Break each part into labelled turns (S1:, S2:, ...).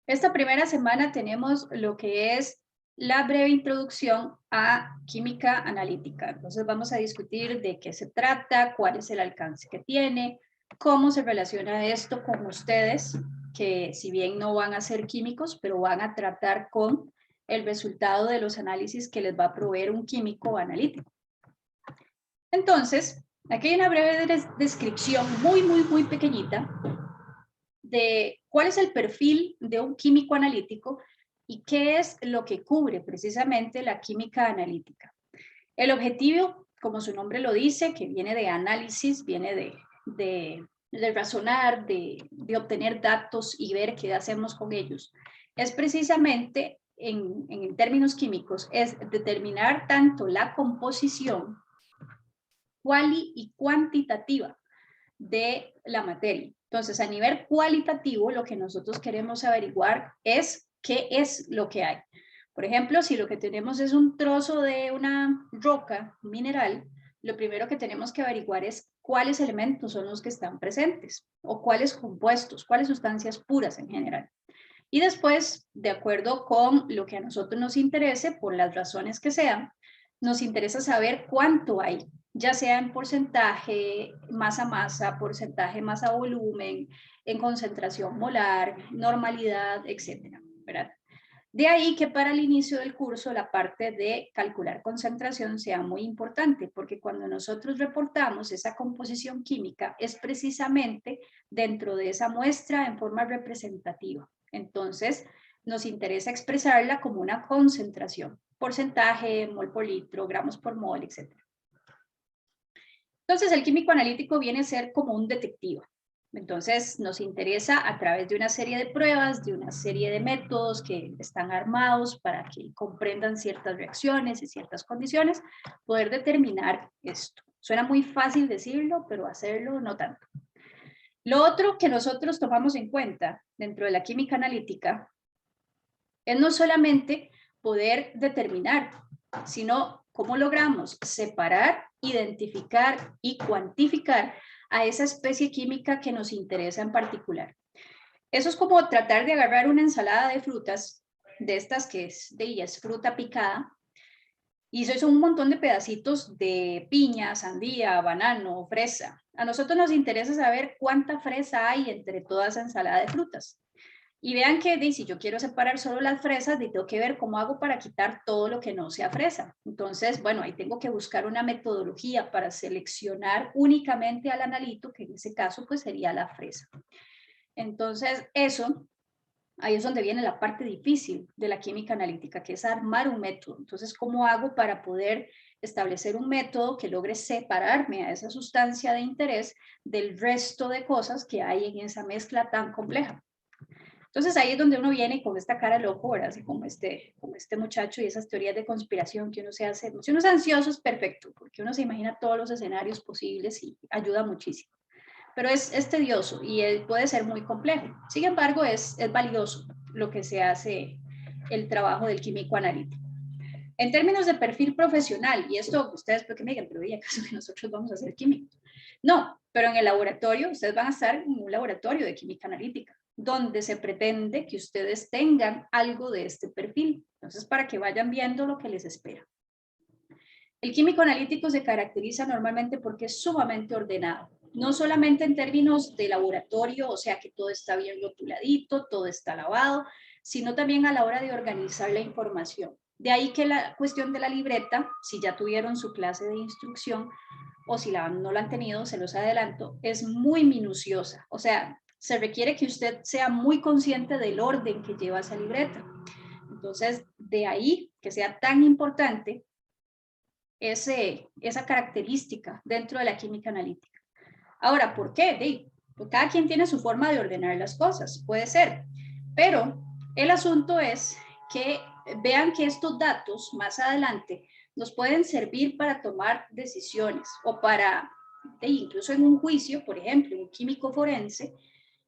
S1: Esta primera semana tenemos lo que es la breve introducción a química analítica. Entonces vamos a discutir de qué se trata, cuál es el alcance que tiene, cómo se relaciona esto con ustedes, que si bien no van a ser químicos, pero van a tratar con el resultado de los análisis que les va a proveer un químico analítico. Entonces, aquí hay una breve descripción muy pequeñita de cuál es el perfil de un químico analítico y qué es lo que cubre precisamente la química analítica. El objetivo, como su nombre lo dice, que viene de análisis, viene de razonar, de obtener datos y ver qué hacemos con ellos, es precisamente, en términos químicos, es determinar tanto la composición cuali y cuantitativa de la materia. Entonces, a nivel cualitativo, lo que nosotros queremos averiguar es qué es lo que hay. Por ejemplo, si lo que tenemos es un trozo de una roca mineral, lo primero que tenemos que averiguar es cuáles elementos son los que están presentes o cuáles compuestos, cuáles sustancias puras en general. Y después, de acuerdo con lo que a nosotros nos interese, por las razones que sean, nos interesa saber cuánto hay, ya sea en porcentaje, masa a masa, porcentaje masa a volumen, en concentración molar, normalidad, etcétera, ¿verdad? De ahí que para el inicio del curso la parte de calcular concentración sea muy importante, porque cuando nosotros reportamos esa composición química es precisamente dentro de esa muestra en forma representativa. Entonces, nos interesa expresarla como una concentración, porcentaje, mol por litro, gramos por mol, etc. Entonces, el químico analítico viene a ser como un detective. Entonces, nos interesa a través de una serie de pruebas, de una serie de métodos que están armados para que comprendan ciertas reacciones y ciertas condiciones, poder determinar esto. Suena muy fácil decirlo, pero hacerlo no tanto. Lo otro que nosotros tomamos en cuenta dentro de la química analítica es no solamente poder determinar, sino cómo logramos separar, identificar y cuantificar a esa especie química que nos interesa en particular. Eso es como tratar de agarrar una ensalada de frutas, de estas que es de ella, es fruta picada, y eso es un montón de pedacitos de piña, sandía, banano, fresa. A nosotros nos interesa saber cuánta fresa hay entre toda esa ensalada de frutas. Y vean que si yo quiero separar solo las fresas, tengo que ver cómo hago para quitar todo lo que no sea fresa. Entonces, bueno, ahí tengo que buscar una metodología para seleccionar únicamente al analito, que en ese caso pues sería la fresa. Entonces, eso, ahí es donde viene la parte difícil de la química analítica, que es armar un método. Entonces, ¿cómo hago para poder establecer un método que logre separarme a esa sustancia de interés del resto de cosas que hay en esa mezcla tan compleja? Entonces ahí es donde uno viene con esta cara loco, ¿verdad? Así como este muchacho y esas teorías de conspiración que uno se hace. Si uno es ansioso es perfecto, porque uno se imagina todos los escenarios posibles y ayuda muchísimo. Pero es tedioso y puede ser muy complejo. Sin embargo, es valioso lo que se hace el trabajo del químico analítico. En términos de perfil profesional, y esto ustedes pueden que me digan, pero ¿y acaso que nosotros vamos a ser químicos? No, pero en el laboratorio, ustedes van a estar en un laboratorio de química analítica, donde se pretende que ustedes tengan algo de este perfil. Entonces, para que vayan viendo lo que les espera. El químico analítico se caracteriza normalmente porque es sumamente ordenado, no solamente en términos de laboratorio, o sea que todo está bien rotuladito, todo está lavado, sino también a la hora de organizar la información. De ahí que la cuestión de la libreta, si ya tuvieron su clase de instrucción o si no la han tenido, se los adelanto, es muy minuciosa. O sea, se requiere que usted sea muy consciente del orden que lleva esa libreta. Entonces, de ahí que sea tan importante esa característica dentro de la química analítica. Ahora, ¿por qué? Pues cada quien tiene su forma de ordenar las cosas, puede ser, pero el asunto es que vean que estos datos más adelante nos pueden servir para tomar decisiones o para, incluso en un juicio, por ejemplo, un químico forense,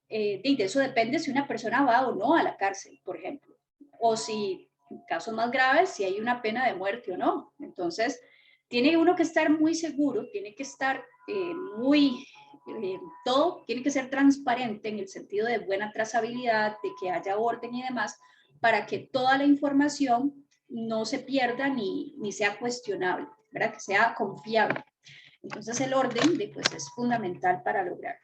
S1: de eso depende si una persona va o no a la cárcel, por ejemplo, o si, en casos más graves, si hay una pena de muerte o no. Entonces, tiene uno que estar muy seguro, tiene que estar muy todo tiene que ser transparente en el sentido de buena trazabilidad, de que haya orden y demás, para que toda la información no se pierda ni sea cuestionable, ¿verdad? Que sea confiable. Entonces el orden pues, es fundamental para lograr.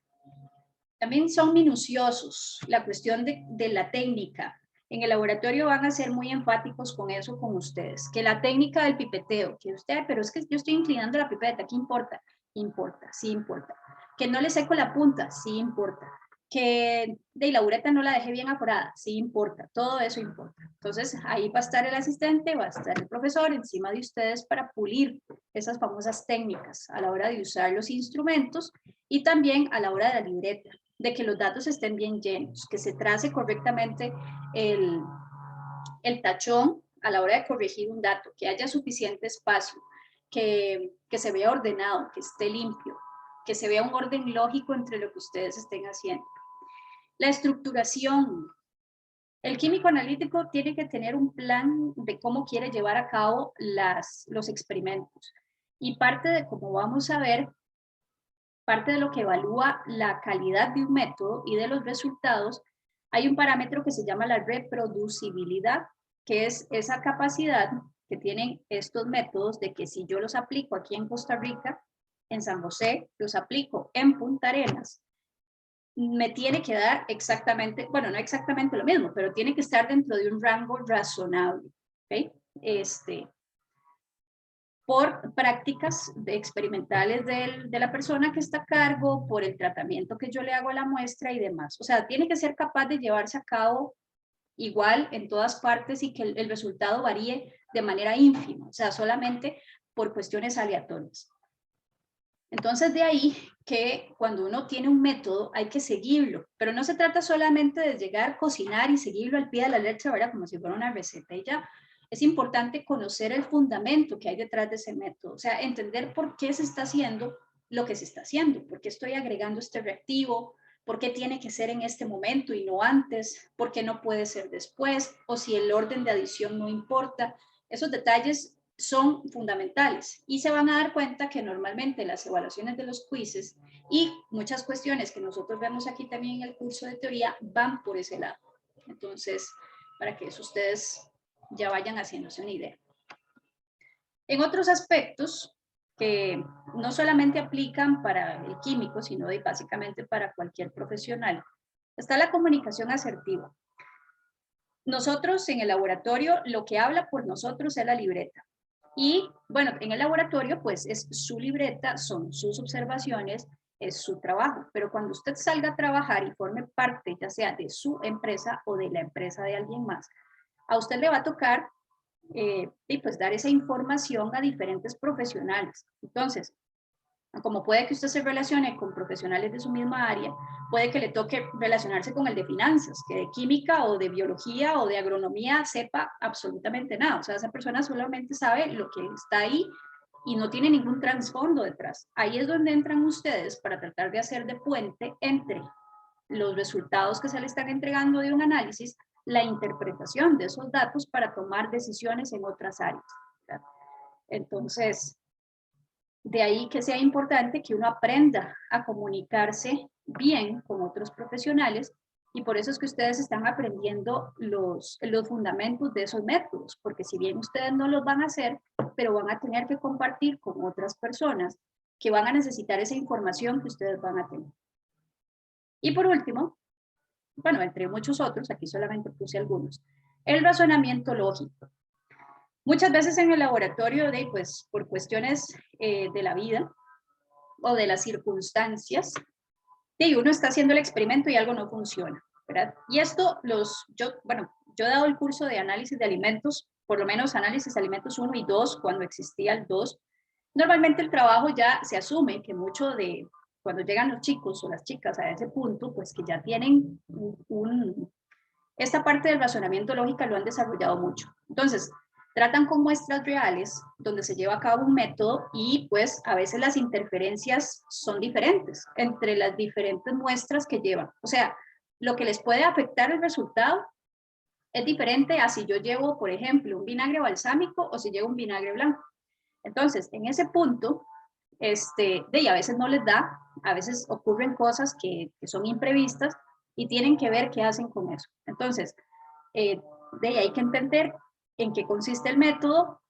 S1: También son minuciosos, la cuestión de la técnica. En el laboratorio van a ser muy enfáticos con eso con ustedes, que la técnica del pipeteo, que usted, pero es que yo estoy inclinando la pipeta, ¿qué importa? Importa, sí importa. Que no le seco la punta, sí importa. Que de la uretra no la dejé bien aforada, sí importa, todo eso importa. Entonces ahí va a estar el asistente, va a estar el profesor encima de ustedes para pulir esas famosas técnicas a la hora de usar los instrumentos y también a la hora de la libreta, de que los datos estén bien llenos, que se trace correctamente el tachón a la hora de corregir un dato, que haya suficiente espacio, que se vea ordenado, que esté limpio, que se vea un orden lógico entre lo que ustedes estén haciendo. La estructuración. El químico analítico tiene que tener un plan de cómo quiere llevar a cabo los experimentos. Y parte de cómo vamos a ver, parte de lo que evalúa la calidad de un método y de los resultados, hay un parámetro que se llama la reproducibilidad, que es esa capacidad que tienen estos métodos de que si yo los aplico aquí en Costa Rica, en San José, los aplico en Punta Arenas, me tiene que dar exactamente, bueno, no exactamente lo mismo, pero tiene que estar dentro de un rango razonable, ¿ok? Por prácticas experimentales de la persona que está a cargo, por el tratamiento que yo le hago a la muestra y demás. O sea, tiene que ser capaz de llevarse a cabo igual en todas partes y que el resultado varíe de manera ínfima, o sea, solamente por cuestiones aleatorias. Entonces de ahí que cuando uno tiene un método hay que seguirlo, pero no se trata solamente de llegar, cocinar y seguirlo al pie de la letra, ¿verdad? Como si fuera una receta y ya. Es importante conocer el fundamento que hay detrás de ese método, o sea, entender por qué se está haciendo lo que se está haciendo, por qué estoy agregando este reactivo, por qué tiene que ser en este momento y no antes, por qué no puede ser después, o si el orden de adición no importa. Esos detalles son fundamentales y se van a dar cuenta que normalmente las evaluaciones de los quizzes y muchas cuestiones que nosotros vemos aquí también en el curso de teoría van por ese lado. Entonces, para que eso ustedes ya vayan haciéndose una idea. En otros aspectos que no solamente aplican para el químico, sino básicamente para cualquier profesional, está la comunicación asertiva. Nosotros en el laboratorio, lo que habla por nosotros es la libreta. Y bueno, en el laboratorio pues es su libreta, son sus observaciones, es su trabajo. Pero cuando usted salga a trabajar y forme parte ya sea de su empresa o de la empresa de alguien más, a usted le va a tocar y pues dar esa información a diferentes profesionales. Entonces, como puede que usted se relacione con profesionales de su misma área, puede que le toque relacionarse con el de finanzas, que de química o de biología o de agronomía sepa absolutamente nada. O sea, esa persona solamente sabe lo que está ahí y no tiene ningún trasfondo detrás. Ahí es donde entran ustedes para tratar de hacer de puente entre los resultados que se le están entregando de un análisis, la interpretación de esos datos para tomar decisiones en otras áreas, ¿verdad? Entonces, de ahí que sea importante que uno aprenda a comunicarse bien con otros profesionales y por eso es que ustedes están aprendiendo los fundamentos de esos métodos, porque si bien ustedes no los van a hacer, pero van a tener que compartir con otras personas que van a necesitar esa información que ustedes van a tener. Y por último, bueno, entre muchos otros, aquí solamente puse algunos, el razonamiento lógico. Muchas veces en el laboratorio, pues por cuestiones de la vida o de las circunstancias, uno está haciendo el experimento y algo no funciona, ¿verdad? Y esto yo he dado el curso de análisis de alimentos, por lo menos análisis de alimentos 1 y 2, cuando existía el 2. Normalmente el trabajo ya se asume que mucho de, cuando llegan los chicos o las chicas a ese punto, pues que ya tienen esta parte del razonamiento lógico lo han desarrollado mucho. Entonces, tratan con muestras reales donde se lleva a cabo un método y pues a veces las interferencias son diferentes entre las diferentes muestras que llevan. O sea, lo que les puede afectar el resultado es diferente a si yo llevo, por ejemplo, un vinagre balsámico o si llevo un vinagre blanco. Entonces, en ese punto, a veces no les da A veces ocurren cosas que son imprevistas y tienen que ver qué hacen con eso. Entonces, de ahí hay que entender en qué consiste el método,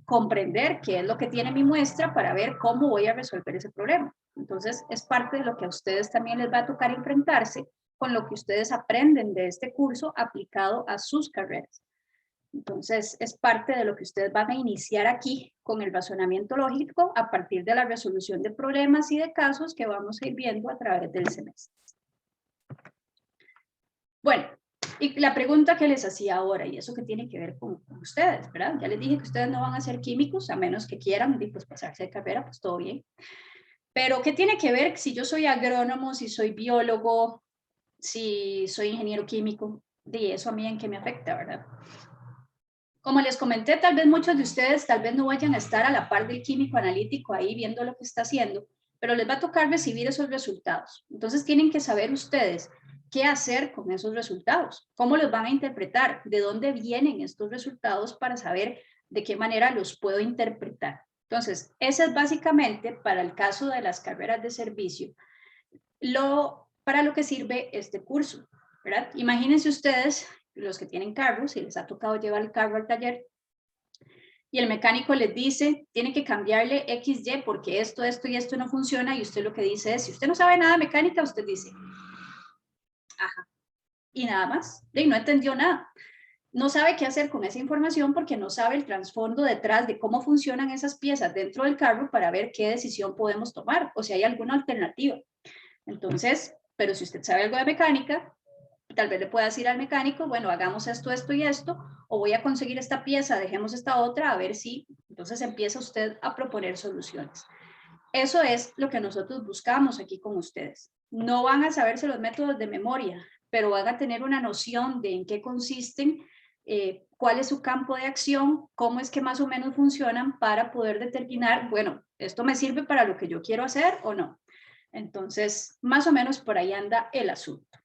S1: comprender qué es lo que tiene mi muestra para ver cómo voy a resolver ese problema. Entonces, es parte de lo que a ustedes también les va a tocar enfrentarse con lo que ustedes aprenden de este curso aplicado a sus carreras. Entonces, es parte de lo que ustedes van a iniciar aquí con el razonamiento lógico a partir de la resolución de problemas y de casos que vamos a ir viendo a través del semestre. Bueno, y la pregunta que les hacía ahora, y eso que tiene que ver con ustedes, ¿verdad? Ya les dije que ustedes no van a ser químicos, a menos que quieran, pues pasarse de carrera, pues todo bien. Pero, ¿qué tiene que ver si yo soy agrónomo, si soy biólogo, si soy ingeniero químico? De eso a mí en qué me afecta, ¿verdad? Como les comenté, tal vez muchos de ustedes tal vez no vayan a estar a la par del químico analítico ahí viendo lo que está haciendo, pero les va a tocar recibir esos resultados. Entonces tienen que saber ustedes qué hacer con esos resultados, cómo los van a interpretar, de dónde vienen estos resultados para saber de qué manera los puedo interpretar. Entonces, ese es básicamente para el caso de las carreras de servicio, para lo que sirve este curso, ¿verdad? Imagínense ustedes, los que tienen carros, si les ha tocado llevar el carro al taller, y el mecánico les dice, tiene que cambiarle XY porque esto y esto no funciona, y usted lo que dice es, si usted no sabe nada de mecánica, usted dice, ajá, y nada más, y no entendió nada. No sabe qué hacer con esa información porque no sabe el trasfondo detrás de cómo funcionan esas piezas dentro del carro para ver qué decisión podemos tomar o si hay alguna alternativa. Entonces, pero si usted sabe algo de mecánica, tal vez le pueda decir al mecánico, bueno, hagamos esto, esto y esto, o voy a conseguir esta pieza, dejemos esta otra, a ver si, entonces empieza usted a proponer soluciones. Eso es lo que nosotros buscamos aquí con ustedes. No van a saberse los métodos de memoria, pero van a tener una noción de en qué consisten, cuál es su campo de acción, cómo es que más o menos funcionan para poder determinar, bueno, ¿esto me sirve para lo que yo quiero hacer o no? Entonces, más o menos por ahí anda el asunto.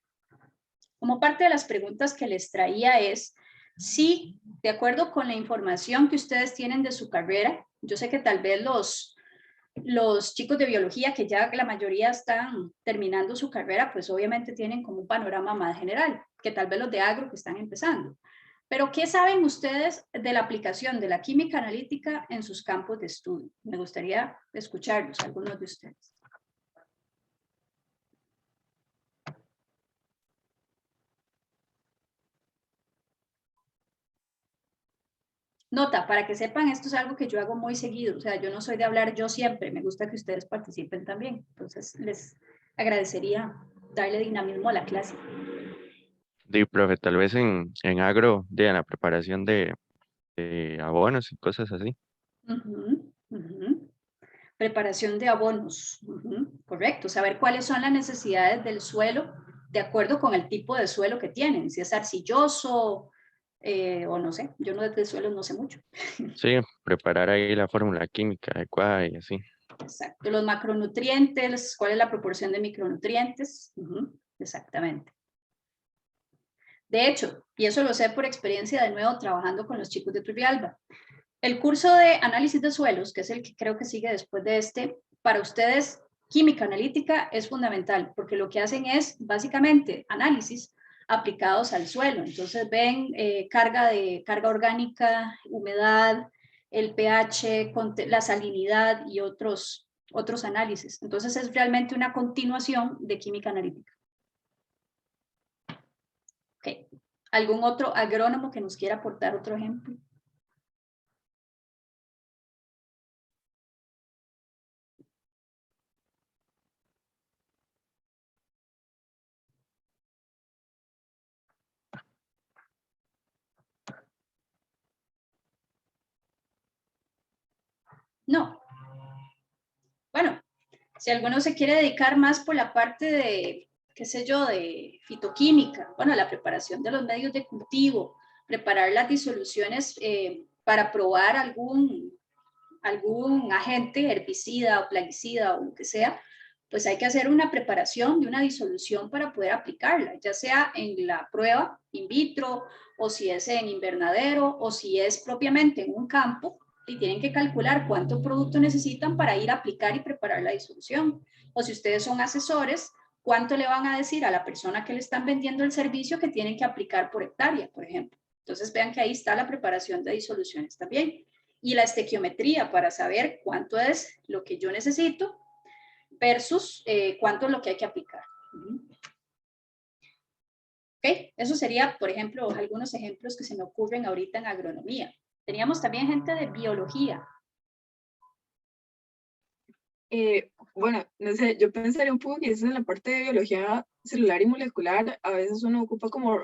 S1: Como parte de las preguntas que les traía es, si de acuerdo con la información que ustedes tienen de su carrera, yo sé que tal vez los chicos de biología, que ya la mayoría están terminando su carrera, pues obviamente tienen como un panorama más general, que tal vez los de agro que están empezando. Pero, ¿qué saben ustedes de la aplicación de la química analítica en sus campos de estudio? Me gustaría escucharlos, algunos de ustedes. Nota, para que sepan, esto es algo que yo hago muy seguido, o sea, yo no soy de hablar yo siempre, me gusta que ustedes participen también, entonces les agradecería darle dinamismo a la clase.
S2: Sí, profe, tal vez en agro, en la preparación de abonos y cosas así.
S1: Uh-huh, uh-huh. Preparación de abonos, correcto, saber cuáles son las necesidades del suelo de acuerdo con el tipo de suelo que tienen, si es arcilloso o no sé, yo no de suelos no sé mucho.
S2: Sí, preparar ahí la fórmula química adecuada y así.
S1: Exacto, los macronutrientes, cuál es la proporción de micronutrientes, exactamente. De hecho, y eso lo sé por experiencia de nuevo trabajando con los chicos de Turrialba, el curso de análisis de suelos, que es el que creo que sigue después de este, para ustedes química analítica es fundamental, porque lo que hacen es básicamente análisis aplicados al suelo. Entonces ven carga orgánica, humedad, el pH, la salinidad y otros análisis. Entonces es realmente una continuación de química analítica. Okay. ¿Algún otro agrónomo que nos quiera aportar otro ejemplo? No. Bueno, si alguno se quiere dedicar más por la parte de, qué sé yo, de fitoquímica, bueno, la preparación de los medios de cultivo, preparar las disoluciones para probar algún agente herbicida o plaguicida o lo que sea, pues hay que hacer una preparación de una disolución para poder aplicarla, ya sea en la prueba in vitro o si es en invernadero o si es propiamente en un campo, y tienen que calcular cuánto producto necesitan para ir a aplicar y preparar la disolución. O si ustedes son asesores, cuánto le van a decir a la persona que le están vendiendo el servicio que tienen que aplicar por hectárea, por ejemplo. Entonces vean que ahí está la preparación de disoluciones también. Y la estequiometría para saber cuánto es lo que yo necesito versus cuánto es lo que hay que aplicar. Ok, eso sería, por ejemplo, algunos ejemplos que se me ocurren ahorita en agronomía. Teníamos también gente de biología.
S3: Bueno, no sé, yo pensaría un poco que eso en la parte de biología celular y molecular, a veces uno ocupa como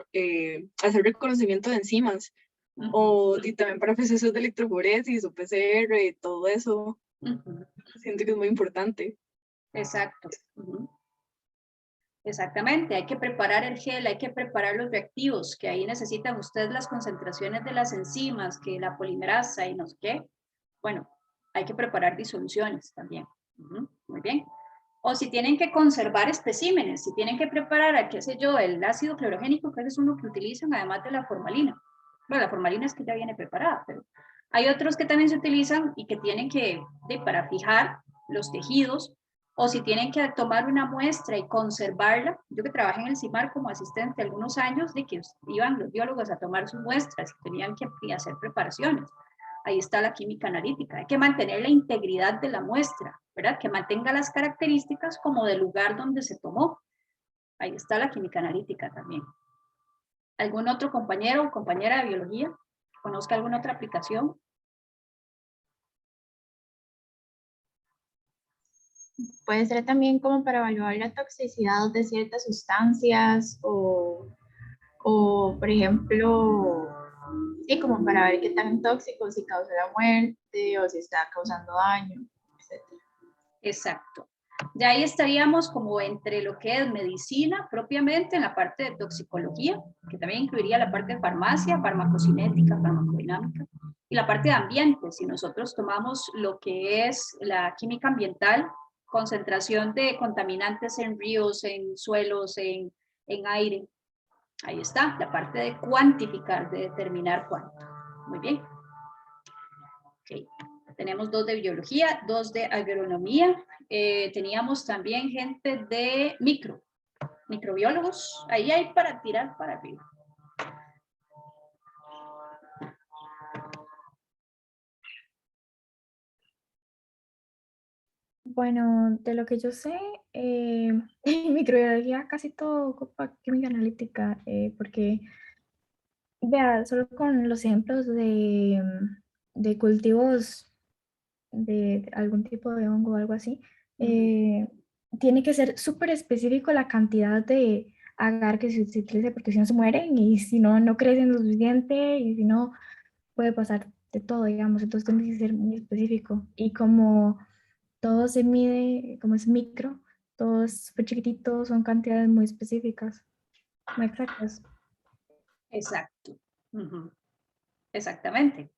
S3: hacer reconocimiento de enzimas, y también para procesos de electroforesis o PCR y todo eso. Siento que es muy importante.
S1: Exacto. Exactamente, hay que preparar el gel, hay que preparar los reactivos, que ahí necesitan ustedes las concentraciones de las enzimas, que la polimerasa y no sé qué. Bueno, hay que preparar disoluciones también. Muy bien. O si tienen que conservar especímenes, si tienen que preparar, qué sé yo, el ácido clorogénico, que es uno que utilizan, además de la formalina. Bueno, la formalina es que ya viene preparada, pero hay otros que también se utilizan y que tienen que, para fijar los tejidos, o si tienen que tomar una muestra y conservarla. Yo que trabajé en el CIMAR como asistente algunos años, de que iban los biólogos a tomar sus muestras y tenían que hacer preparaciones. Ahí está la química analítica. Hay que mantener la integridad de la muestra, ¿verdad? Que mantenga las características como del lugar donde se tomó. Ahí está la química analítica también. ¿Algún otro compañero o compañera de biología? ¿Conozca alguna otra aplicación?
S4: Puede ser también como para evaluar la toxicidad de ciertas sustancias o por ejemplo, sí, como para ver qué tan tóxico, si causa la muerte o si está causando daño, etc.
S1: Exacto. Ya ahí estaríamos como entre lo que es medicina propiamente, en la parte de toxicología, que también incluiría la parte de farmacia, farmacocinética, farmacodinámica, y la parte de ambiente, si nosotros tomamos lo que es la química ambiental, concentración de contaminantes en ríos, en suelos, en aire. Ahí está, la parte de cuantificar, de determinar cuánto. Muy bien. Okay. Tenemos 2 de biología, 2 de agronomía. Teníamos también gente de microbiólogos. Ahí hay para tirar para arriba.
S4: Bueno, de lo que yo sé, en microbiología casi todo ocupa química analítica, porque, vea, solo con los ejemplos de cultivos de algún tipo de hongo o algo así, tiene que ser súper específico la cantidad de agar que se utilice, porque si no se mueren y si no, no crecen lo suficiente y si no, puede pasar de todo, digamos. Entonces tiene que ser muy específico. Y como todo se mide, como es micro, todo es súper chiquitito, son cantidades muy específicas, muy exactas.
S1: Exacto. Exactamente.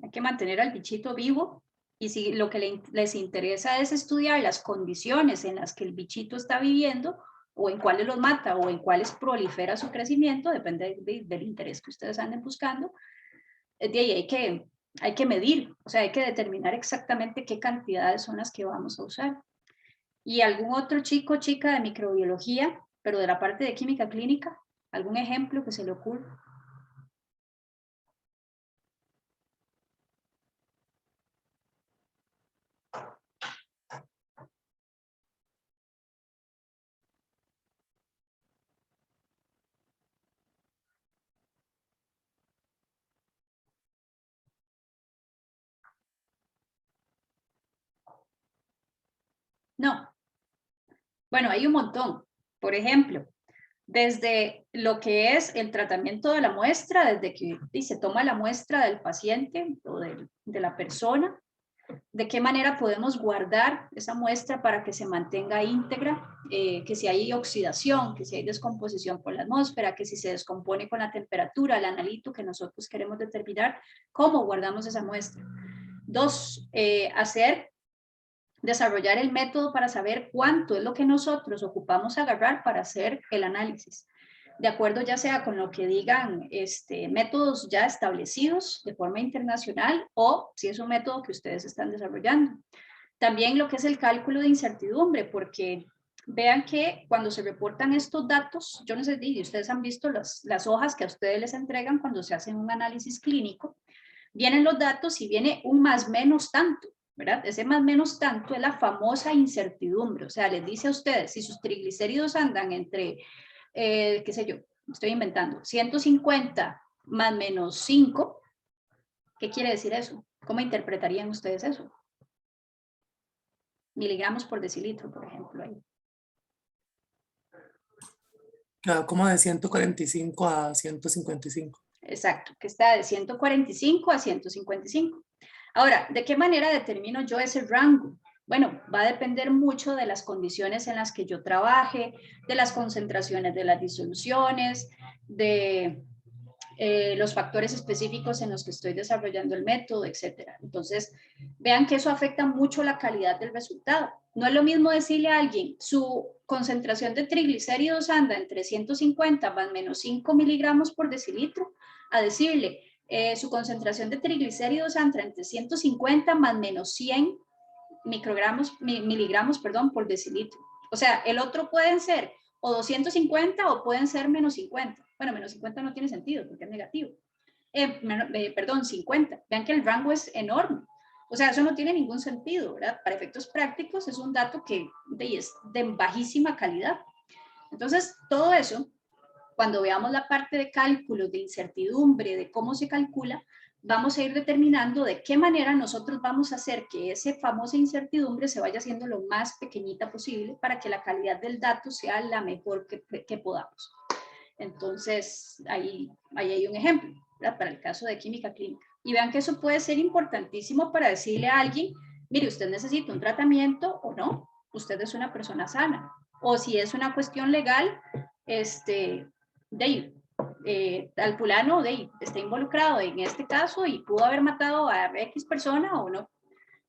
S1: Hay que mantener al bichito vivo y si lo que les interesa es estudiar las condiciones en las que el bichito está viviendo o en cuáles los mata o en cuáles prolifera su crecimiento, depende del interés que ustedes anden buscando, de ahí hay que medir, o sea, hay que determinar exactamente qué cantidades son las que vamos a usar. ¿Y algún otro chico o chica de microbiología, pero de la parte de química clínica? ¿Algún ejemplo que se le ocurra? No. Bueno, hay un montón. Por ejemplo, desde lo que es el tratamiento de la muestra, desde que se toma la muestra del paciente o de la persona, de qué manera podemos guardar esa muestra para que se mantenga íntegra, que si hay oxidación, que si hay descomposición por la atmósfera, que si se descompone con la temperatura, el analito que nosotros queremos determinar, cómo guardamos esa muestra. 2, desarrollar el método para saber cuánto es lo que nosotros ocupamos agarrar para hacer el análisis. de acuerdo ya sea con lo que digan métodos ya establecidos de forma internacional o si es un método que ustedes están desarrollando. También lo que es el cálculo de incertidumbre, porque vean que cuando se reportan estos datos, yo no sé si ustedes han visto las hojas que a ustedes les entregan cuando se hacen un análisis clínico, vienen los datos y viene un más menos tanto, ¿verdad? Ese más menos tanto es la famosa incertidumbre, o sea, les dice a ustedes, si sus triglicéridos andan entre, qué sé yo, estoy inventando, 150 más menos 5, ¿qué quiere decir eso? ¿Cómo interpretarían ustedes eso? Miligramos por decilitro, por ejemplo, ahí.
S5: Como de 145 a 155.
S1: Exacto, que está de 145 a 155. Ahora, ¿de qué manera determino yo ese rango? Bueno, va a depender mucho de las condiciones en las que yo trabaje, de las concentraciones de las disoluciones, de los factores específicos en los que estoy desarrollando el método, etcétera. Entonces, vean que eso afecta mucho la calidad del resultado. No es lo mismo decirle a alguien, su concentración de triglicéridos anda entre 150 más menos 5 miligramos por decilitro, a decirle, su concentración de triglicéridos anda entre 150 más menos 100 miligramos por decilitro. O sea, el otro pueden ser o 250 o pueden ser menos 50. Bueno, menos 50 no tiene sentido porque es negativo. Perdón, 50. Vean que el rango es enorme. O sea, eso no tiene ningún sentido, ¿verdad? Para efectos prácticos es un dato que es de bajísima calidad. Entonces, todo eso, cuando veamos la parte de cálculo, de incertidumbre, de cómo se calcula, vamos a ir determinando de qué manera nosotros vamos a hacer que esa famosa incertidumbre se vaya haciendo lo más pequeñita posible para que la calidad del dato sea la mejor que podamos. Entonces, ahí hay un ejemplo, ¿verdad? Para el caso de química clínica. Y vean que eso puede ser importantísimo para decirle a alguien, mire, usted necesita un tratamiento o no, usted es una persona sana. O si es una cuestión legal, al fulano está involucrado en este caso y pudo haber matado a X persona o no.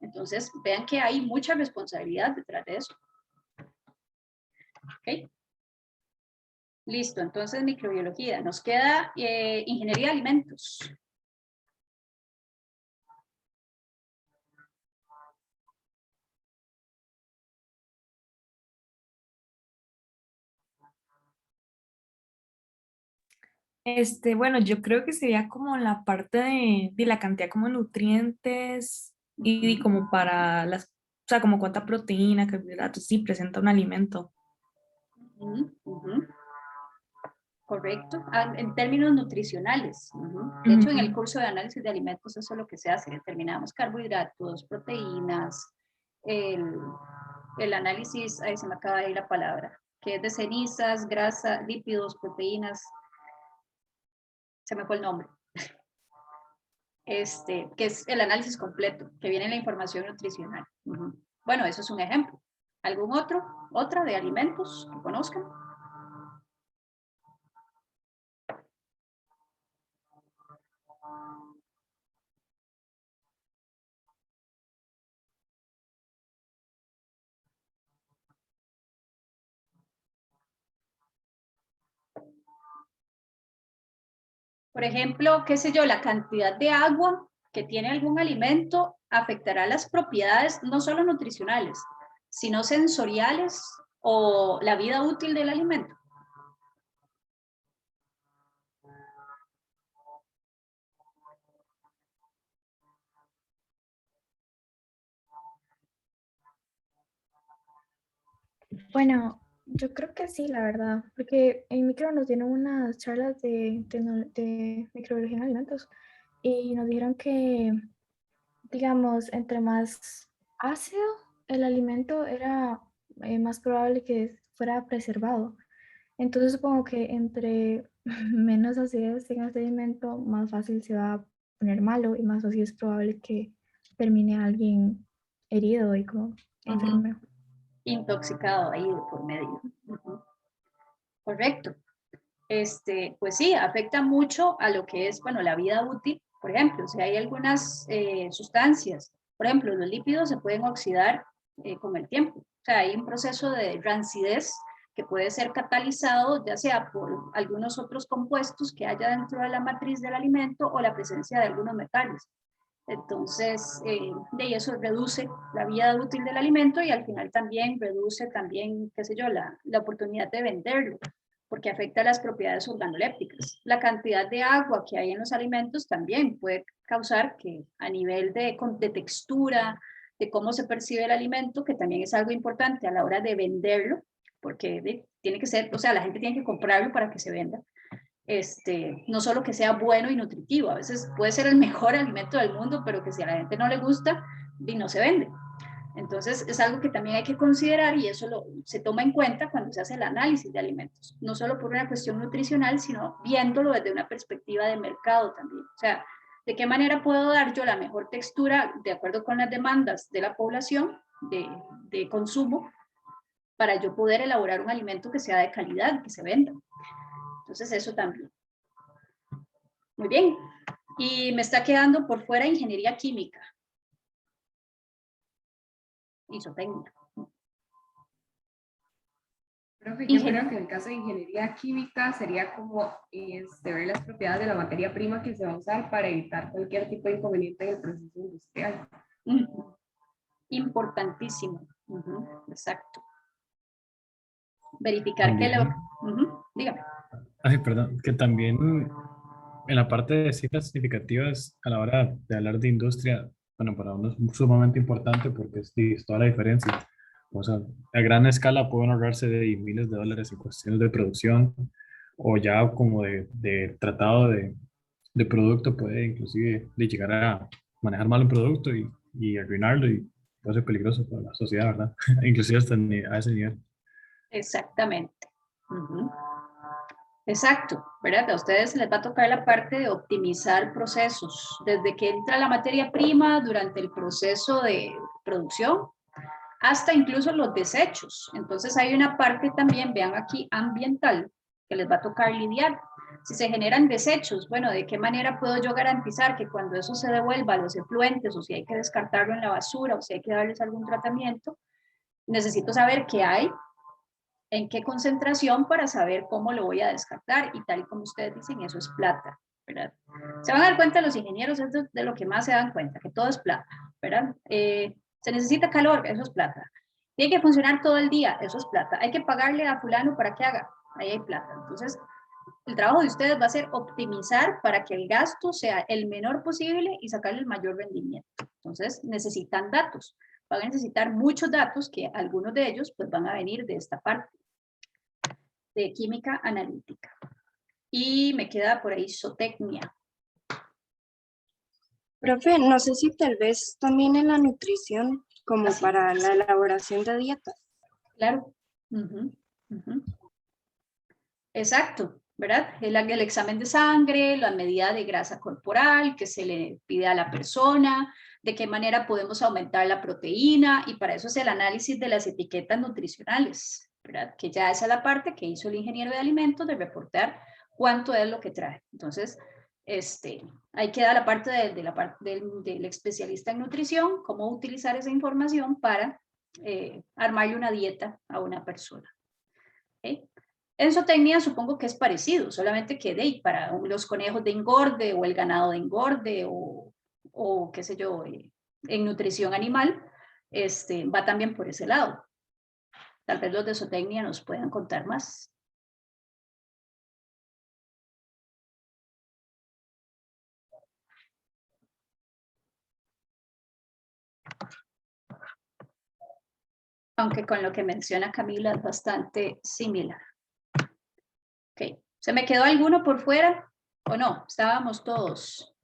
S1: Entonces, vean que hay mucha responsabilidad detrás de eso. ¿Ok? Listo, entonces microbiología. Nos queda ingeniería de alimentos.
S6: Bueno, yo creo que sería como la parte de la cantidad como de nutrientes y como para las, o sea, como cuánta proteína, carbohidratos, sí presenta un alimento.
S1: Correcto, en términos nutricionales. De hecho, en el curso de análisis de alimentos eso es lo que se hace, determinamos carbohidratos, proteínas, el análisis, ahí se me acaba de ir la palabra, que es de cenizas, grasa, lípidos, proteínas, se me fue el nombre. Que es el análisis completo, que viene la información nutricional. Bueno, eso es un ejemplo. ¿Algún otra de alimentos que conozcan? Por ejemplo, qué sé yo, la cantidad de agua que tiene algún alimento afectará las propiedades no solo nutricionales, sino sensoriales o la vida útil del alimento.
S4: Bueno, yo creo que sí, la verdad, porque en micro nos dieron unas charlas de microbiología en alimentos y nos dijeron que, digamos, entre más ácido el alimento era más probable que fuera preservado. Entonces supongo que entre menos acidez tenga este alimento, más fácil se va a poner malo y más fácil es probable que termine alguien herido y como enfermo.
S1: Intoxicado ahí de por medio. Correcto. Pues sí, afecta mucho a lo que es, bueno, la vida útil. Por ejemplo, si hay algunas sustancias, por ejemplo, los lípidos se pueden oxidar con el tiempo. O sea, hay un proceso de rancidez que puede ser catalizado ya sea por algunos otros compuestos que haya dentro de la matriz del alimento o la presencia de algunos metales. Entonces, de eso reduce la vida útil del alimento y al final también reduce también, qué sé yo, la oportunidad de venderlo, porque afecta las propiedades organolépticas. La cantidad de agua que hay en los alimentos también puede causar que a nivel de textura, de cómo se percibe el alimento, que también es algo importante a la hora de venderlo, porque tiene que ser, o sea, la gente tiene que comprarlo para que se venda. No solo que sea bueno y nutritivo, a veces puede ser el mejor alimento del mundo, pero que si a la gente no le gusta, no se vende. Entonces es algo que también hay que considerar y eso se toma en cuenta cuando se hace el análisis de alimentos, no solo por una cuestión nutricional, sino viéndolo desde una perspectiva de mercado también. O sea, ¿de qué manera puedo dar yo la mejor textura de acuerdo con las demandas de la población de consumo para yo poder elaborar un alimento que sea de calidad, que se venda? Entonces eso también. Muy bien. Y me está quedando por fuera ingeniería química. Isotecnia.
S7: Profe, yo creo que en el caso de ingeniería química sería como ver las propiedades de la materia prima que se va a usar para evitar cualquier tipo de inconveniente en el proceso industrial.
S1: Importantísimo. Exacto. Verificar que lo... Dígame.
S8: Ay, perdón, que también en la parte de cifras significativas a la hora de hablar de industria, bueno, para uno es sumamente importante porque es toda la diferencia. O sea, a gran escala pueden ahorrarse de miles de dólares en cuestiones de producción o ya como de tratado de producto puede inclusive de llegar a manejar mal un producto y arruinarlo y puede ser peligroso para la sociedad, ¿verdad? Inclusive hasta a ese nivel.
S1: Exactamente. Exacto, ¿verdad? A ustedes les va a tocar la parte de optimizar procesos, desde que entra la materia prima durante el proceso de producción hasta incluso los desechos. Entonces hay una parte también, vean aquí, ambiental, que les va a tocar lidiar. Si se generan desechos, bueno, ¿de qué manera puedo yo garantizar que cuando eso se devuelva a los efluentes o si hay que descartarlo en la basura o si hay que darles algún tratamiento? Necesito saber qué hay, en qué concentración para saber cómo lo voy a descartar y tal y como ustedes dicen, eso es plata, ¿verdad? Se van a dar cuenta los ingenieros, es de lo que más se dan cuenta, que todo es plata, ¿verdad? Se necesita calor, eso es plata. Tiene que funcionar todo el día, eso es plata. Hay que pagarle a fulano para que haga, ahí hay plata. Entonces, el trabajo de ustedes va a ser optimizar para que el gasto sea el menor posible y sacarle el mayor rendimiento. Entonces, necesitan datos. Van a necesitar muchos datos que algunos de ellos pues van a venir de esta parte de química analítica. Y me queda por ahí zootecnia.
S9: Profe, no sé si tal vez también en la nutrición, como para la elaboración de dietas.
S1: Claro. Exacto, ¿verdad? El examen de sangre, la medida de grasa corporal que se le pide a la persona, de qué manera podemos aumentar la proteína, y para eso es el análisis de las etiquetas nutricionales, ¿verdad? Que ya esa es la parte que hizo el ingeniero de alimentos de reportar cuánto es lo que trae. Entonces, ahí queda la parte del especialista en nutrición, cómo utilizar esa información para armarle una dieta a una persona. ¿Okay? En zootecnia supongo que es parecido, solamente que para los conejos de engorde o el ganado de engorde o qué sé yo, en nutrición animal, va también por ese lado. Tal vez los de zootecnia nos puedan contar más. Aunque con lo que menciona Camila es bastante similar. Ok, ¿se me quedó alguno por fuera o no? Estábamos todos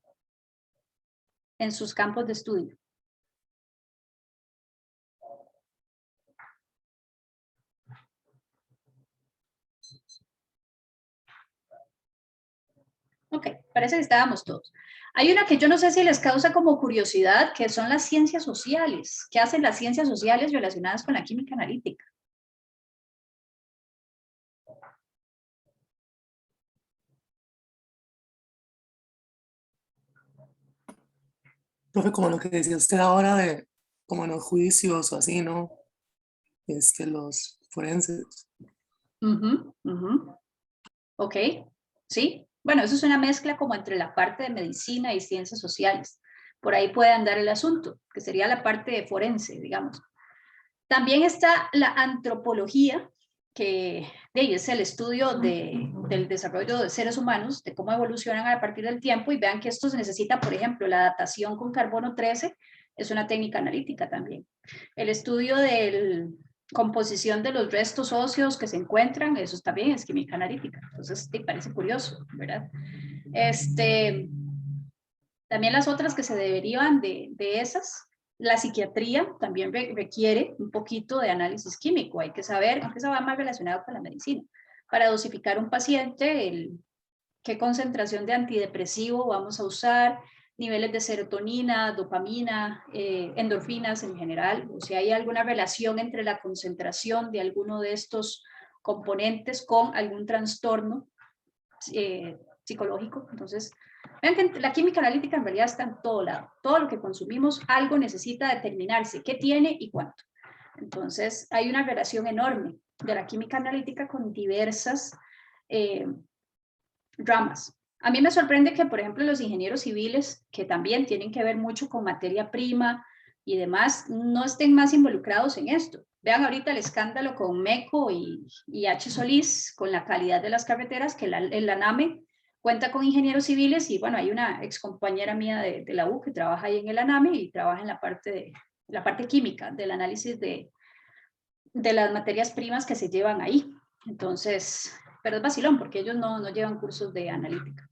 S1: en sus campos de estudio. Ok, parece que estábamos todos. Hay una que yo no sé si les causa como curiosidad, que son las ciencias sociales. ¿Qué hacen las ciencias sociales relacionadas con la química analítica?
S5: Profe, como lo que decía usted ahora de como en los juicios o así, ¿no? Los forenses.
S1: Ujú, ujú. Ok, sí. Bueno, eso es una mezcla como entre la parte de medicina y ciencias sociales. Por ahí puede andar el asunto, que sería la parte forense, digamos. También está la antropología, que es el estudio del desarrollo de seres humanos, de cómo evolucionan a partir del tiempo, y vean que esto se necesita, por ejemplo, la datación con carbono 13 es una técnica analítica también. El estudio de composición de los restos óseos que se encuentran, eso también es química analítica. Entonces, te parece curioso, ¿verdad? También las otras que se derivan de esas, la psiquiatría también requiere un poquito de análisis químico. Hay que saber, aunque eso va más relacionado con la medicina, para dosificar un paciente, qué concentración de antidepresivo vamos a usar, niveles de serotonina, dopamina, endorfinas en general, o si hay alguna relación entre la concentración de alguno de estos componentes con algún trastorno psicológico. Entonces, vean que la química analítica en realidad está en todo lado. Todo lo que consumimos, algo necesita determinarse qué tiene y cuánto. Entonces, hay una relación enorme de la química analítica con diversas ramas. A mí me sorprende que, por ejemplo, los ingenieros civiles, que también tienen que ver mucho con materia prima y demás, no estén más involucrados en esto. Vean ahorita el escándalo con MECO y H. Solís, con la calidad de las carreteras, que la ANAME cuenta con ingenieros civiles, y bueno, hay una ex compañera mía de la U que trabaja ahí en el ANAME y trabaja en la parte química, del análisis de las materias primas que se llevan ahí. Entonces, pero es vacilón porque ellos no llevan cursos de analítica.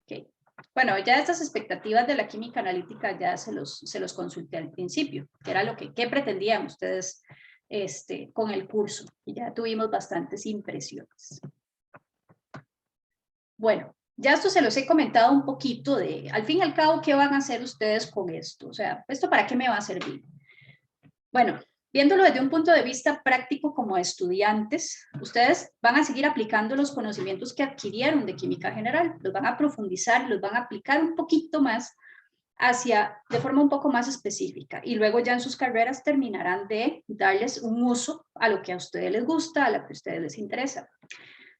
S1: Okay. Bueno, ya estas expectativas de la química analítica ya se los consulté al principio, que era lo que pretendían ustedes con el curso, y ya tuvimos bastantes impresiones. Bueno, ya esto se los he comentado un poquito de, al fin y al cabo, ¿qué van a hacer ustedes con esto? O sea, ¿esto para qué me va a servir? Bueno, viéndolo desde un punto de vista práctico como estudiantes, ustedes van a seguir aplicando los conocimientos que adquirieron de química general, los van a profundizar, los van a aplicar un poquito más de forma un poco más específica, y luego ya en sus carreras terminarán de darles un uso a lo que a ustedes les gusta, a lo que a ustedes les interesa.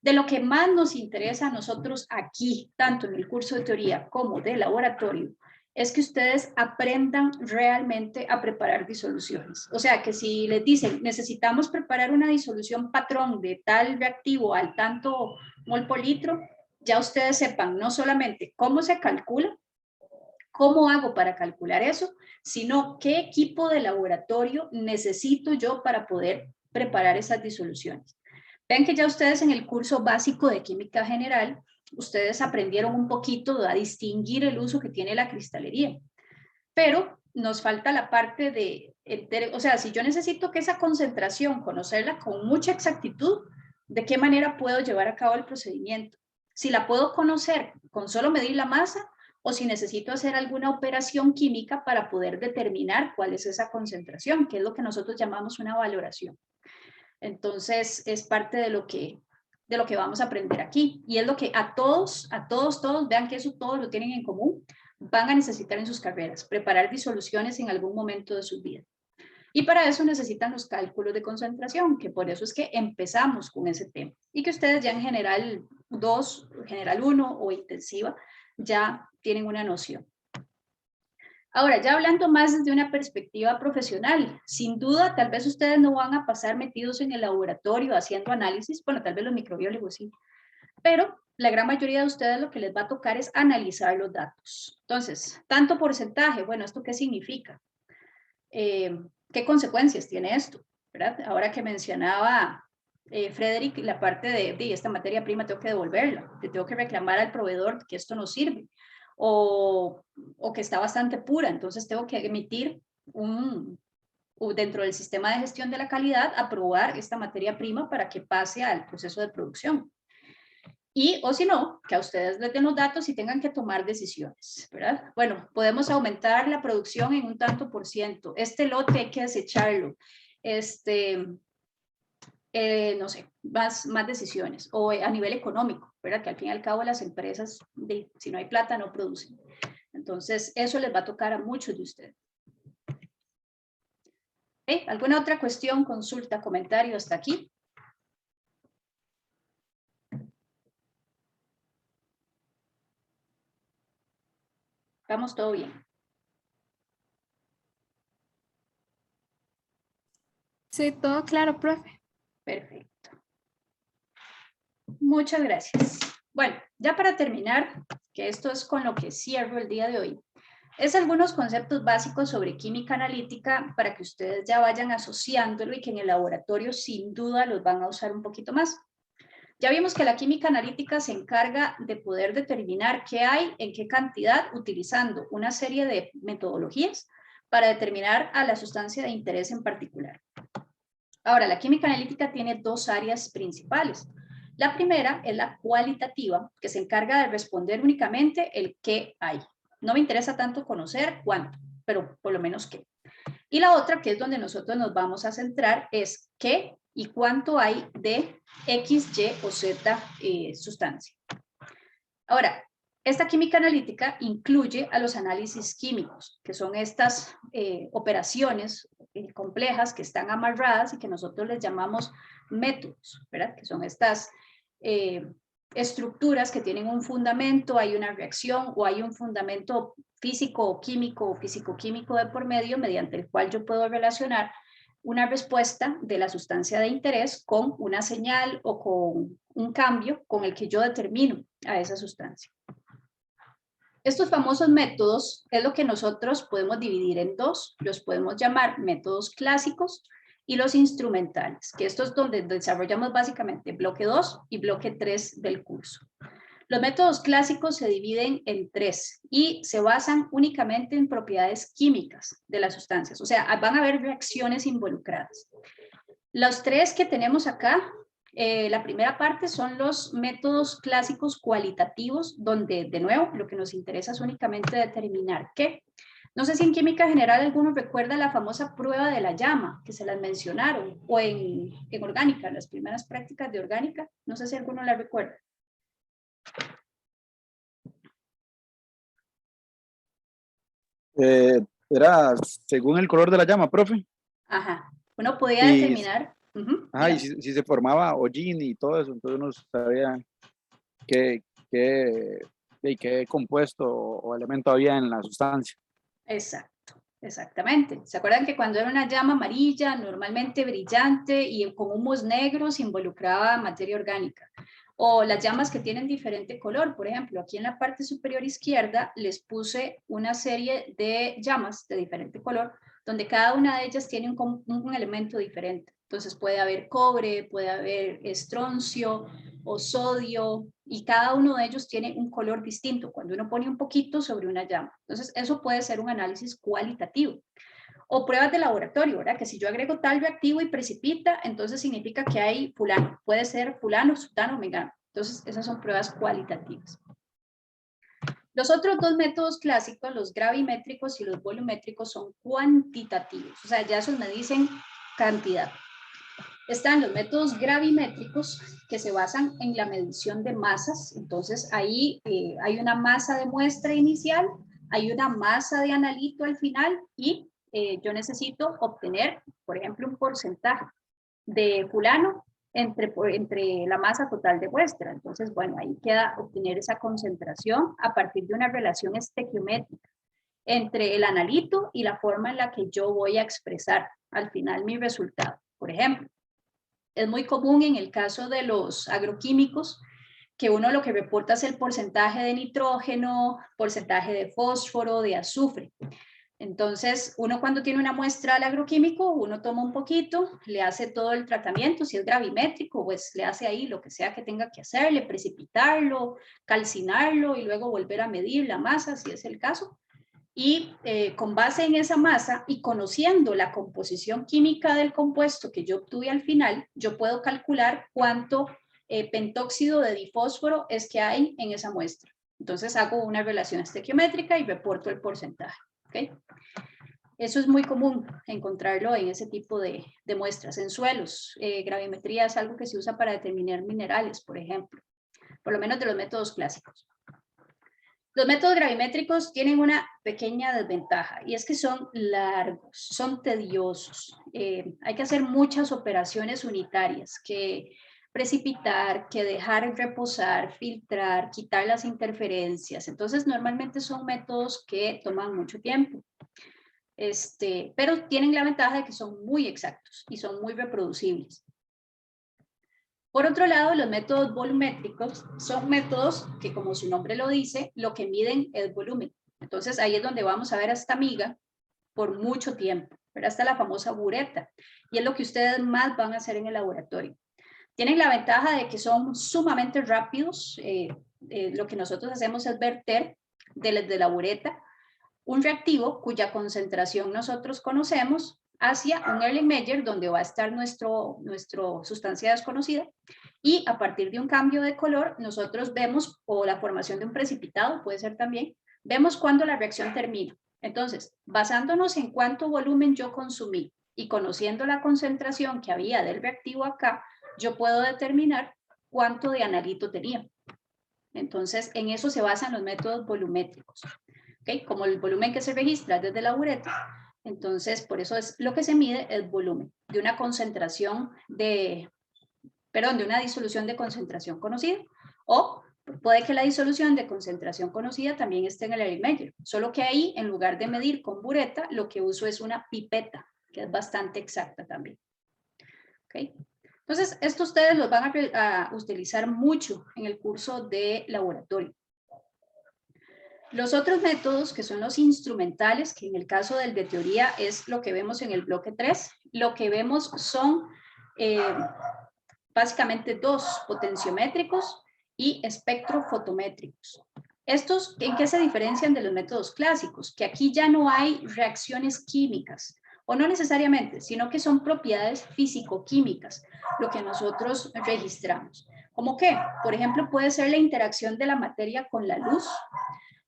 S1: De lo que más nos interesa a nosotros aquí, tanto en el curso de teoría como de laboratorio, es que ustedes aprendan realmente a preparar disoluciones. O sea, que si les dicen, necesitamos preparar una disolución patrón de tal reactivo al tanto mol por litro, ya ustedes sepan no solamente cómo se calcula, cómo hago para calcular eso, sino qué equipo de laboratorio necesito yo para poder preparar esas disoluciones. Ven que ya ustedes en el curso básico de química general, ustedes aprendieron un poquito a distinguir el uso que tiene la cristalería, pero nos falta la parte o sea, si yo necesito que esa concentración, conocerla con mucha exactitud, ¿de qué manera puedo llevar a cabo el procedimiento? Si la puedo conocer con solo medir la masa, o si necesito hacer alguna operación química para poder determinar cuál es esa concentración, que es lo que nosotros llamamos una valoración. Entonces, es parte de lo que vamos a aprender aquí, y es lo que a todos, vean que eso todos lo tienen en común, van a necesitar en sus carreras, preparar disoluciones en algún momento de su vida. Y para eso necesitan los cálculos de concentración, que por eso es que empezamos con ese tema, y que ustedes ya en general 2, general 1 o intensiva ya tienen una noción. Ahora, ya hablando más desde una perspectiva profesional, sin duda, tal vez ustedes no van a pasar metidos en el laboratorio haciendo análisis, bueno, tal vez los microbiólogos sí, pero la gran mayoría de ustedes lo que les va a tocar es analizar los datos. Entonces, tanto porcentaje, bueno, ¿esto qué significa? ¿Qué consecuencias tiene esto? ¿Verdad? Ahora que mencionaba Frederick, la parte de esta materia prima tengo que devolverla, le tengo que reclamar al proveedor que esto no sirve, o que está bastante pura, entonces tengo que emitir dentro del sistema de gestión de la calidad, aprobar esta materia prima para que pase al proceso de producción. O si no, que a ustedes les den los datos y tengan que tomar decisiones, ¿verdad? Bueno, podemos aumentar la producción en un tanto por ciento, este lote hay que desecharlo, no sé, más decisiones, o a nivel económico, ¿verdad? Que al fin y al cabo las empresas, si no hay plata, no producen. Entonces, eso les va a tocar a muchos de ustedes. ¿Alguna otra cuestión, consulta, comentario hasta aquí? ¿Vamos todo bien?
S4: Sí, todo claro, profe.
S1: Perfecto. Muchas gracias. Bueno, ya para terminar, que esto es con lo que cierro el día de hoy, es algunos conceptos básicos sobre química analítica para que ustedes ya vayan asociándolo y que en el laboratorio sin duda los van a usar un poquito más. Ya vimos que la química analítica se encarga de poder determinar qué hay, en qué cantidad, utilizando una serie de metodologías para determinar a la sustancia de interés en particular. Ahora, la química analítica tiene dos áreas principales. La primera es la cualitativa, que se encarga de responder únicamente el qué hay. No me interesa tanto conocer cuánto, pero por lo menos qué. Y la otra, que es donde nosotros nos vamos a centrar, es qué y cuánto hay de X, Y o Z sustancia. Ahora, esta química analítica incluye a los análisis químicos, que son estas operaciones complejas que están amarradas y que nosotros les llamamos métodos, ¿verdad? Que son estas estructuras que tienen un fundamento, hay una reacción o hay un fundamento físico o químico o físico-químico de por medio mediante el cual yo puedo relacionar una respuesta de la sustancia de interés con una señal o con un cambio con el que yo determino a esa sustancia. Estos famosos métodos es lo que nosotros podemos dividir en dos. Los podemos llamar métodos clásicos y los instrumentales, que esto es donde desarrollamos básicamente bloque 2 y bloque 3 del curso. Los métodos clásicos se dividen en 3 y se basan únicamente en propiedades químicas de las sustancias, o sea, van a haber reacciones involucradas. Los 3 que tenemos acá, la primera parte son los métodos clásicos cualitativos, donde de nuevo lo que nos interesa es únicamente determinar qué. No sé si en química general alguno recuerda la famosa prueba de la llama, que se las mencionaron, o en orgánica, las primeras prácticas de orgánica, no sé si alguno la recuerda.
S10: Era según el color de la llama, profe.
S1: Ajá, uno podía
S10: Y,
S1: determinar.
S10: y si se formaba hollín y todo eso, entonces uno sabía qué compuesto o elemento había en la sustancia.
S1: Exacto, exactamente. ¿Se acuerdan que cuando era una llama amarilla, normalmente brillante y con humos negros, involucraba materia orgánica? O las llamas que tienen diferente color, por ejemplo, aquí en la parte superior izquierda les puse una serie de llamas de diferente color, donde cada una de ellas tiene un elemento diferente. Entonces puede haber cobre, puede haber estroncio o sodio, y cada uno de ellos tiene un color distinto cuando uno pone un poquito sobre una llama. Entonces eso puede ser un análisis cualitativo. O pruebas de laboratorio, ¿verdad? Que si yo agrego tal reactivo y precipita, entonces significa que hay fulano. Puede ser fulano, sutano, mengano. Entonces esas son pruebas cualitativas. Los otros dos métodos clásicos, los gravimétricos y los volumétricos, son cuantitativos. O sea, ya esos me dicen cantidad. Están los métodos gravimétricos que se basan en la medición de masas. Entonces ahí hay una masa de muestra inicial, hay una masa de analito al final y yo necesito obtener, por ejemplo, un porcentaje de fulano entre la masa total de muestra. Entonces, bueno, ahí queda obtener esa concentración a partir de una relación estequiométrica entre el analito y la forma en la que yo voy a expresar al final mi resultado. Por ejemplo, es muy común en el caso de los agroquímicos que uno lo que reporta es el porcentaje de nitrógeno, porcentaje de fósforo, de azufre. Entonces, uno cuando tiene una muestra al agroquímico, uno toma un poquito, le hace todo el tratamiento, si es gravimétrico, pues le hace ahí lo que sea que tenga que hacerle, precipitarlo, calcinarlo y luego volver a medir la masa, si es el caso. Y con base en esa masa y conociendo la composición química del compuesto que yo obtuve al final, yo puedo calcular cuánto pentóxido de difósforo es que hay en esa muestra. Entonces hago una relación estequiométrica y reporto el porcentaje. ¿Okay? Eso es muy común encontrarlo en ese tipo de muestras. En suelos, gravimetría es algo que se usa para determinar minerales, por ejemplo, por lo menos de los métodos clásicos. Los métodos gravimétricos tienen una pequeña desventaja y es que son largos, son tediosos. Hay que hacer muchas operaciones unitarias que precipitar, que dejar reposar, filtrar, quitar las interferencias. Entonces, normalmente son métodos que toman mucho tiempo. Pero tienen la ventaja de que son muy exactos y son muy reproducibles. Por otro lado, los métodos volumétricos son métodos que, como su nombre lo dice, lo que miden es volumen. Entonces, ahí es donde vamos a ver a esta amiga por mucho tiempo, pero hasta la famosa bureta, y es lo que ustedes más van a hacer en el laboratorio. Tienen la ventaja de que son sumamente rápidos. Lo que nosotros hacemos es verter desde la bureta un reactivo cuya concentración nosotros conocemos hacia un Erlenmeyer donde va a estar nuestro sustancia desconocida, y a partir de un cambio de color nosotros vemos, o la formación de un precipitado puede ser también, vemos cuándo la reacción termina. Entonces, basándonos en cuánto volumen yo consumí y conociendo la concentración que había del reactivo acá, yo puedo determinar cuánto de analito tenía. Entonces, en eso se basan los métodos volumétricos. ¿Okay? Como el volumen que se registra desde la bureta, entonces por eso es lo que se mide el volumen de una concentración de una disolución de concentración conocida, o puede que la disolución de concentración conocida también esté en el Erlenmeyer, solo que ahí en lugar de medir con bureta, lo que uso es una pipeta, que es bastante exacta también. ¿Okay? Entonces, esto ustedes los van a utilizar mucho en el curso de laboratorio. Los otros métodos, que son los instrumentales, que en el caso del de teoría es lo que vemos en el bloque 3, lo que vemos son básicamente dos: potenciométricos y espectrofotométricos. ¿Estos en qué se diferencian de los métodos clásicos? Que aquí ya no hay reacciones químicas, o no necesariamente, sino que son propiedades físico-químicas, lo que nosotros registramos. ¿Cómo qué? Por ejemplo, puede ser la interacción de la materia con la luz,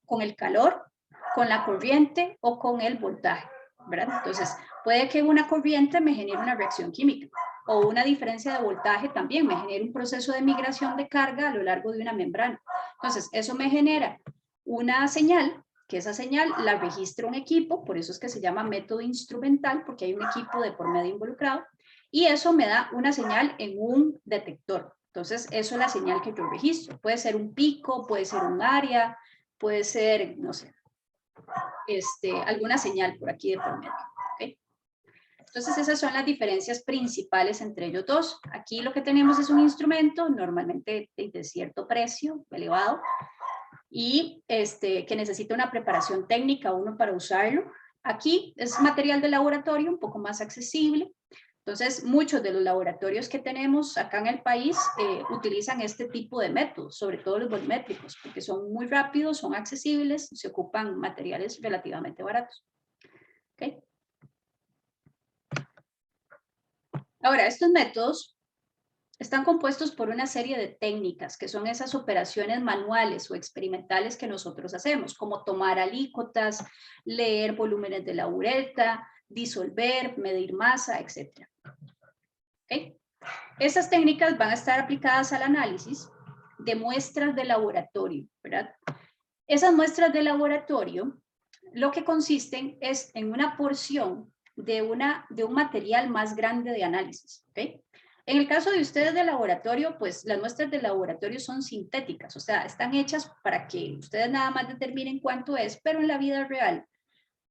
S1: con el calor, con la corriente o con el voltaje, ¿verdad? Entonces, puede que una corriente me genere una reacción química, o una diferencia de voltaje también me genere un proceso de migración de carga a lo largo de una membrana. Entonces, eso me genera una señal, que esa señal la registra un equipo, por eso es que se llama método instrumental, porque hay un equipo de por medio involucrado, y eso me da una señal en un detector. Entonces, eso es la señal que yo registro. Puede ser un pico, puede ser un área, puede ser, no sé, alguna señal por aquí de por medio. ¿Okay? Entonces, esas son las diferencias principales entre ellos dos. Aquí lo que tenemos es un instrumento, normalmente de cierto precio, elevado, y que necesita una preparación técnica uno para usarlo. Aquí es material de laboratorio, un poco más accesible. Entonces, muchos de los laboratorios que tenemos acá en el país utilizan este tipo de métodos, sobre todo los volumétricos, porque son muy rápidos, son accesibles, se ocupan materiales relativamente baratos. ¿Okay? Ahora, estos métodos están compuestos por una serie de técnicas, que son esas operaciones manuales o experimentales que nosotros hacemos, como tomar alícuotas, leer volúmenes de la bureta, disolver, medir masa, etc. ¿Okay? Esas técnicas van a estar aplicadas al análisis de muestras de laboratorio, ¿verdad? Esas muestras de laboratorio lo que consisten es en una porción de un material más grande de análisis. ¿Okay? En el caso de ustedes de laboratorio, pues las muestras de laboratorio son sintéticas, o sea, están hechas para que ustedes nada más determinen cuánto es, pero en la vida real,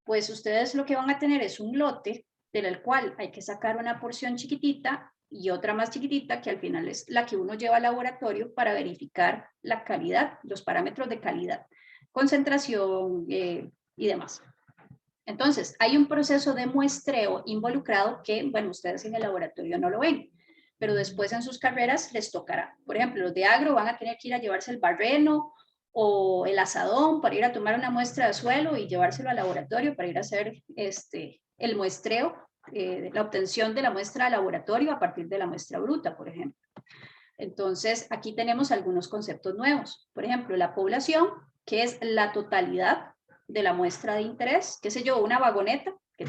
S1: pues ustedes lo que van a tener es un lote del cual hay que sacar una porción chiquitita y otra más chiquitita, que al final es la que uno lleva al laboratorio para verificar la calidad, los parámetros de calidad, concentración y demás. Entonces, hay un proceso de muestreo involucrado que, bueno, ustedes en el laboratorio no lo ven, pero después en sus carreras les tocará. Por ejemplo, los de agro van a tener que ir a llevarse el barreno o el azadón para ir a tomar una muestra de suelo y llevárselo al laboratorio para ir a hacer el muestreo, la obtención de la muestra de laboratorio a partir de la muestra bruta, por ejemplo. Entonces, aquí tenemos algunos conceptos nuevos. Por ejemplo, la población, que es la totalidad de la muestra de interés, qué sé yo, una vagoneta que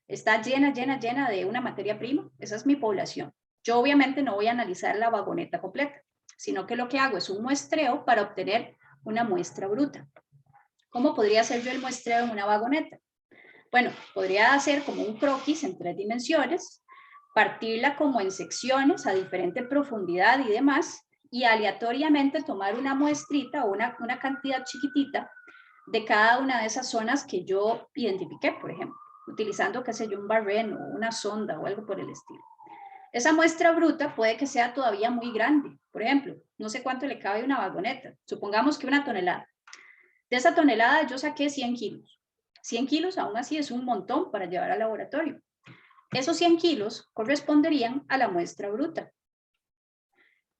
S1: está llena de una materia prima, esa es mi población. Yo obviamente no voy a analizar la vagoneta completa, sino que lo que hago es un muestreo para obtener una muestra bruta. ¿Cómo podría hacer yo el muestreo en una vagoneta? Bueno, podría hacer como un croquis en 3 dimensiones partirla como en secciones a diferente profundidad y demás, y aleatoriamente tomar una muestrita o una cantidad chiquitita de cada una de esas zonas que yo identifiqué, por ejemplo, utilizando, qué sé yo, un barreno, una sonda o algo por el estilo. Esa muestra bruta puede que sea todavía muy grande. Por ejemplo, no sé cuánto le cabe una vagoneta. Supongamos que 1 tonelada. De esa tonelada yo saqué 100 kilos. 100 kilos aún así es un montón para llevar al laboratorio. Esos 100 kilos corresponderían a la muestra bruta.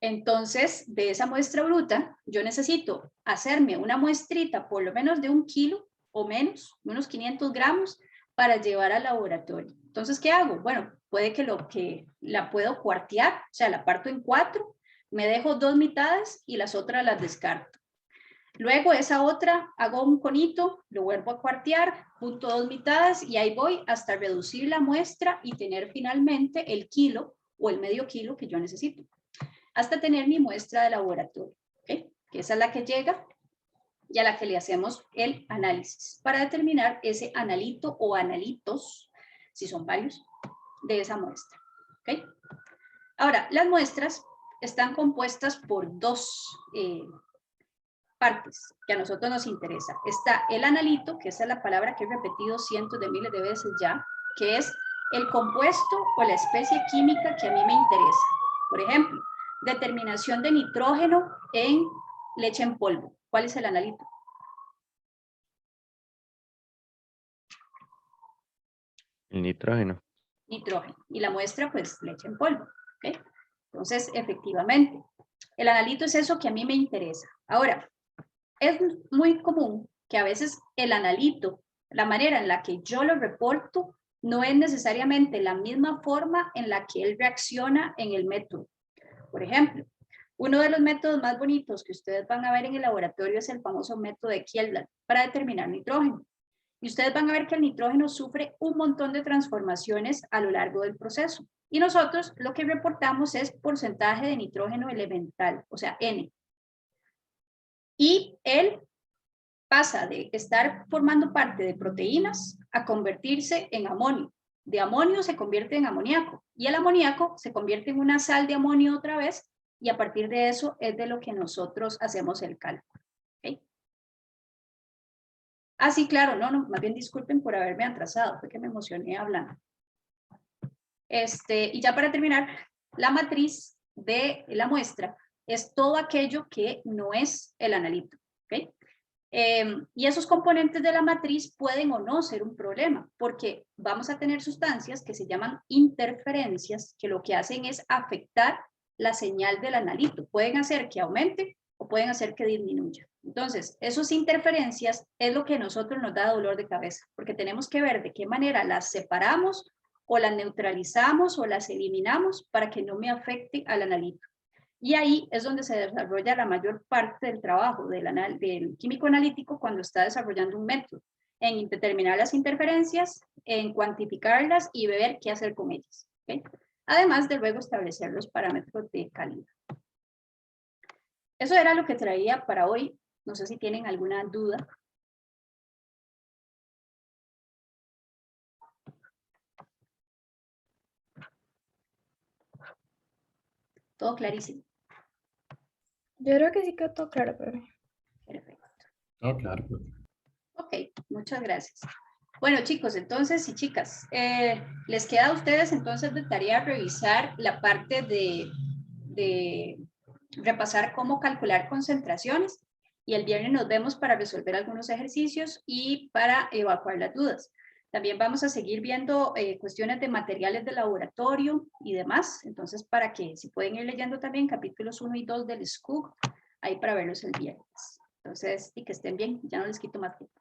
S1: Entonces, de esa muestra bruta, yo necesito hacerme una muestrita por lo menos de 1 kilo o menos, unos 500 gramos, para llevar al laboratorio. Entonces, ¿qué hago? Bueno, puede que la puedo cuartear, o sea, la parto en 4, me dejo 2 mitades y las otras las descarto. Luego esa otra hago un conito, lo vuelvo a cuartear, junto 2 mitades y ahí voy hasta reducir la muestra y tener finalmente el kilo o el medio kilo que yo necesito, hasta tener mi muestra de laboratorio, ¿okay? Que esa es la que llega y a la que le hacemos el análisis para determinar ese analito o analitos, si son varios, de esa muestra, ¿okay? Ahora, las muestras están compuestas por 2 partes que a nosotros nos interesa. Está el analito, que esa es la palabra que he repetido cientos de miles de veces ya, que es el compuesto o la especie química que a mí me interesa. Por ejemplo, determinación de nitrógeno en leche en polvo. ¿Cuál es el analito?
S2: El nitrógeno.
S1: Nitrógeno. Y la muestra, pues, leche en polvo. ¿Okay? Entonces, efectivamente, el analito es eso que a mí me interesa. Ahora, es muy común que a veces el analito, la manera en la que yo lo reporto, no es necesariamente la misma forma en la que él reacciona en el método. Por ejemplo, uno de los métodos más bonitos que ustedes van a ver en el laboratorio es el famoso método de Kjeldahl para determinar nitrógeno. Y ustedes van a ver que el nitrógeno sufre un montón de transformaciones a lo largo del proceso. Y nosotros lo que reportamos es porcentaje de nitrógeno elemental, o sea, N. Y él pasa de estar formando parte de proteínas a convertirse en amonio. De amonio se convierte en amoníaco y el amoníaco se convierte en una sal de amonio otra vez y a partir de eso es de lo que nosotros hacemos el cálculo. ¿Okay? Ah, sí, claro, no, más bien disculpen por haberme atrasado, fue que me emocioné hablando. Y ya para terminar, la matriz de la muestra es todo aquello que no es el analito. ¿Okay? Y esos componentes de la matriz pueden o no ser un problema, porque vamos a tener sustancias que se llaman interferencias, que lo que hacen es afectar la señal del analito. Pueden hacer que aumente o pueden hacer que disminuya. Entonces, esas interferencias es lo que a nosotros nos da dolor de cabeza, porque tenemos que ver de qué manera las separamos o las neutralizamos o las eliminamos para que no me afecte al analito. Y ahí es donde se desarrolla la mayor parte del trabajo del químico analítico cuando está desarrollando un método, en determinar las interferencias, en cuantificarlas y ver qué hacer con ellas. ¿Okay? Además de luego establecer los parámetros de calidad. Eso era lo que traía para hoy. No sé si tienen alguna duda. Todo clarísimo.
S4: Yo creo que sí quedó todo claro, profe.
S1: Perfecto.
S8: Oh, claro.
S1: Ok, muchas gracias. Bueno, chicos, entonces y chicas, les queda a ustedes entonces de tarea revisar la parte de repasar cómo calcular concentraciones y el viernes nos vemos para resolver algunos ejercicios y para evacuar las dudas. También vamos a seguir viendo cuestiones de materiales de laboratorio y demás, entonces para que si pueden ir leyendo también capítulos 1 y 2 del SCOOP, ahí para verlos el viernes. Entonces, y que estén bien, ya no les quito más tiempo.